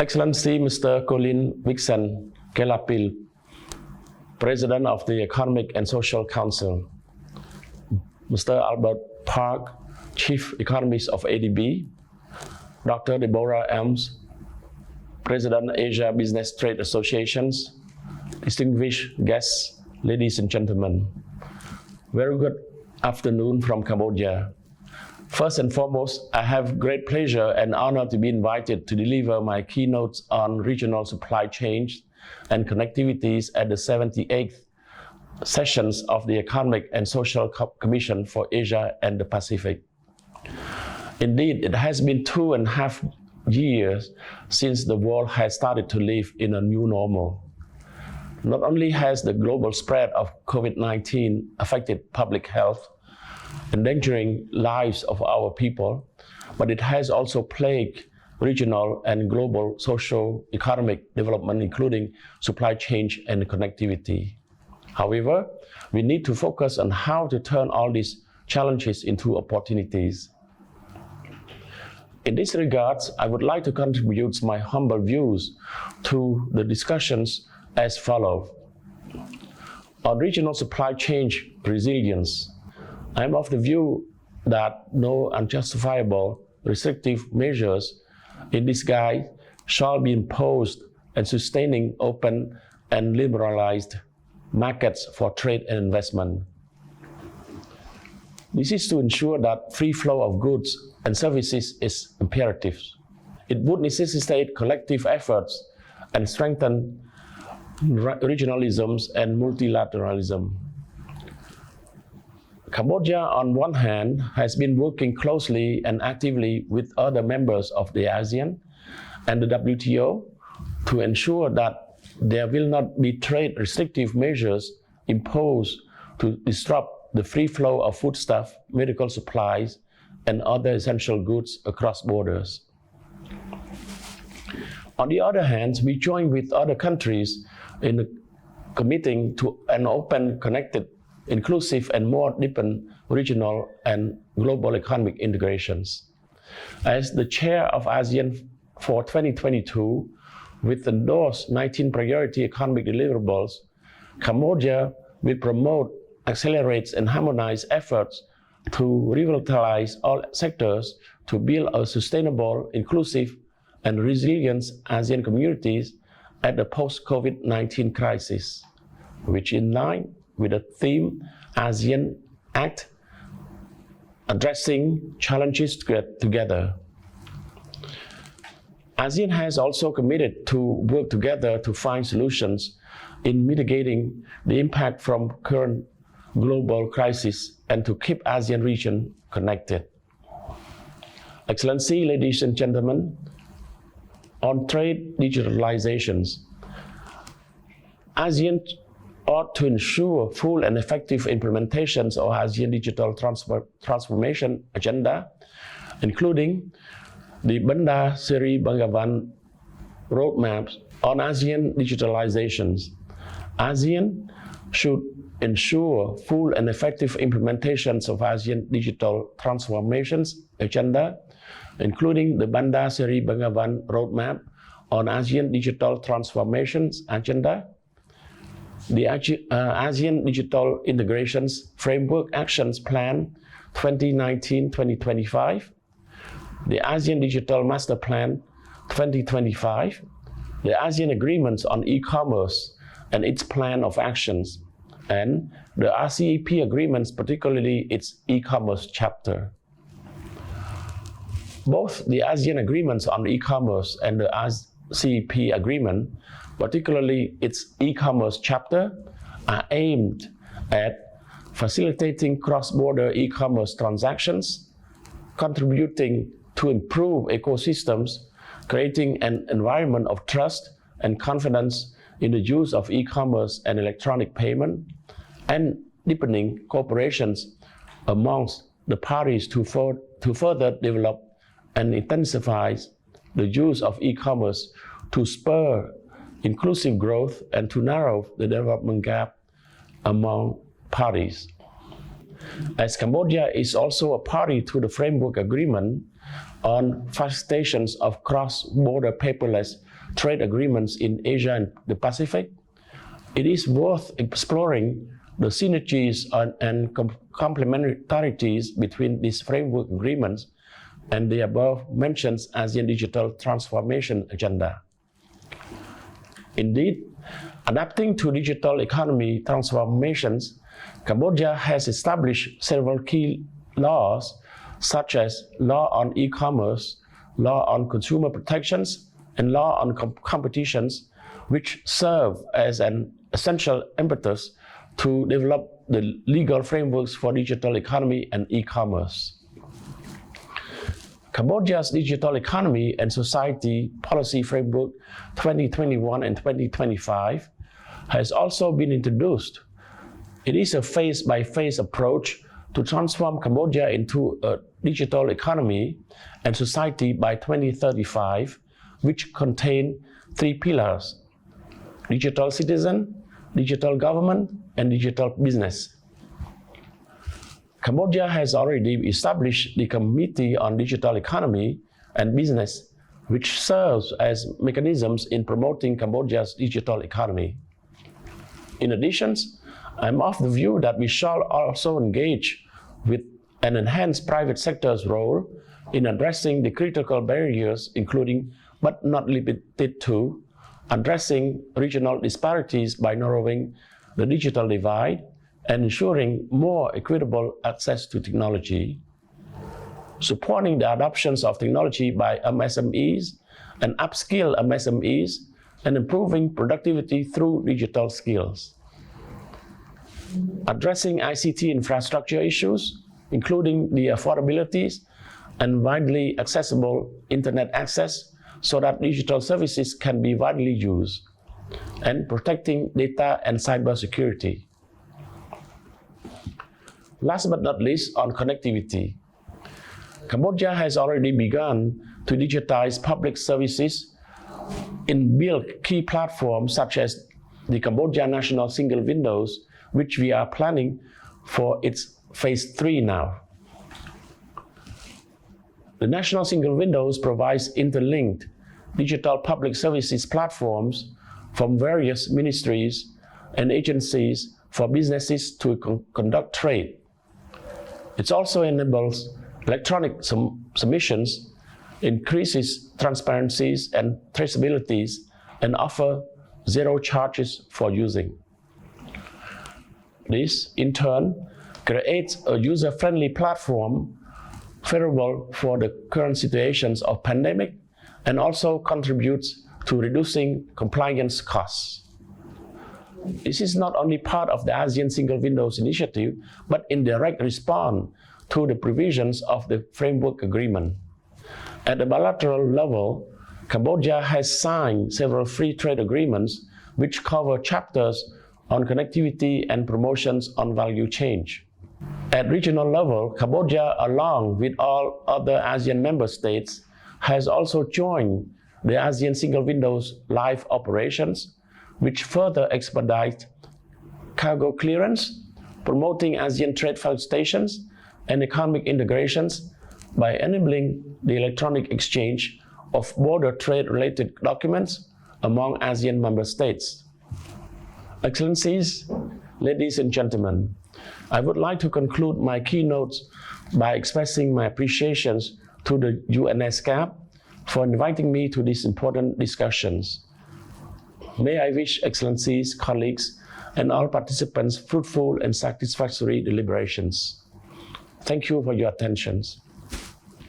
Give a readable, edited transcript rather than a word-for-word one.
Excellency Mr. Colin Vixen Kelapil, President of the Economic and Social Council, Mr. Albert Park, Chief Economist of ADB, Dr. Deborah Elms, President Asia Business Trade Associations, distinguished guests, ladies and gentlemen. Very good afternoon from Cambodia. First and foremost, I have great pleasure and honor to be invited to deliver my keynotes on regional supply chains and connectivities at the 78th sessions of the Economic and Social Commission for Asia and the Pacific. Indeed, it has been 2.5 years since the world has started to live in a new normal. Not only has the global spread of COVID-19 affected public health, endangering lives of our people, but it has also plagued regional and global socio-economic development, including supply chain and connectivity. However, we need to focus on how to turn all these challenges into opportunities. In this regard, I would like to contribute my humble views to the discussions as follows. On regional supply chain resilience, I am of the view that no unjustifiable restrictive measures in disguise shall be imposed and sustaining open and liberalized markets for trade and investment. This is to ensure that free flow of goods and services is imperative. It would necessitate collective efforts and strengthen regionalisms and multilateralism. Cambodia, on one hand, has been working closely and actively with other members of the ASEAN and the WTO to ensure that there will not be trade restrictive measures imposed to disrupt the free flow of foodstuff, medical supplies, and other essential goods across borders. On the other hand, we join with other countries in committing to an open, connected, inclusive and more deepened regional and global economic integrations. As the chair of ASEAN for 2022, with those 19 priority economic deliverables, Cambodia will promote, accelerate and harmonize efforts to revitalize all sectors to build a sustainable, inclusive and resilient ASEAN communities at the post-COVID-19 crisis, which in line with the theme ASEAN Act, addressing challenges together. ASEAN has also committed to work together to find solutions in mitigating the impact from current global crisis and to keep ASEAN region connected. Excellency, ladies and gentlemen, on trade digitalizations, ASEAN ought to ensure full and effective implementations of ASEAN Digital Transformation Agenda, including the Banda Seri Begawan roadmaps on ASEAN digitalizations. ASEAN should ensure full and effective implementations of ASEAN Digital Transformations Agenda, including the Banda Seri Begawan roadmap on ASEAN Digital Transformations Agenda, the ASEAN Digital Integrations Framework Actions Plan 2019-2025, the ASEAN Digital Master Plan 2025, the ASEAN Agreements on E-commerce and its plan of actions, and the RCEP agreements, particularly its e-commerce chapter. Both the ASEAN Agreements on E-commerce and the RCEP agreement, particularly its e-commerce chapter, are aimed at facilitating cross-border e-commerce transactions, contributing to improve ecosystems, creating an environment of trust and confidence in the use of e-commerce and electronic payment, and deepening cooperations amongst the parties to further develop and intensify the use of e-commerce to spur inclusive growth and to narrow the development gap among parties. As Cambodia is also a party to the framework agreement on facilitations of cross-border paperless trade agreements in Asia and the Pacific, it is worth exploring the synergies and complementarities between these framework agreements and the above-mentioned ASEAN Digital Transformation Agenda. Indeed, adapting to digital economy transformations, Cambodia has established several key laws such as law on e-commerce, law on consumer protections, and law on competitions, which serve as an essential impetus to develop the legal frameworks for digital economy and e-commerce. Cambodia's Digital Economy and Society Policy Framework 2021 and 2025 has also been introduced. It is a phase-by-phase approach to transform Cambodia into a digital economy and society by 2035, which contain 3 pillars: digital citizen, digital government, and digital business. Cambodia has already established the Committee on Digital Economy and Business, which serves as mechanisms in promoting Cambodia's digital economy. In addition, I'm of the view that we shall also engage with an enhanced private sector's role in addressing the critical barriers, including but not limited to addressing regional disparities by narrowing the digital divide and ensuring more equitable access to technology, supporting the adoptions of technology by MSMEs and upskill MSMEs, and improving productivity through digital skills. Addressing ICT infrastructure issues, including the affordabilities and widely accessible internet access so that digital services can be widely used, and protecting data and cybersecurity. Last but not least, on connectivity. Cambodia has already begun to digitize public services in build key platforms such as the Cambodia National Single Windows, which we are planning for its phase 3 now. The National Single Windows provides interlinked digital public services platforms from various ministries and agencies for businesses to conduct trade. It also enables electronic submissions, increases transparencies and traceabilities, and offer zero charges for using. This, in turn, creates a user-friendly platform favorable for the current situations of pandemic and also contributes to reducing compliance costs. This is not only part of the ASEAN Single Windows initiative, but in direct response to the provisions of the framework agreement. At the bilateral level, Cambodia has signed several free trade agreements which cover chapters on connectivity and promotions on value chain. At regional level, Cambodia, along with all other ASEAN member states, has also joined the ASEAN Single Windows live operations, which further expedite cargo clearance, promoting ASEAN trade facilitations and economic integrations by enabling the electronic exchange of border trade-related documents among ASEAN member states. Excellencies, ladies and gentlemen, I would like to conclude my keynotes by expressing my appreciations to the ESCAP for inviting me to these important discussions. May I wish Excellencies, colleagues, and all participants fruitful and satisfactory deliberations. Thank you for your attention.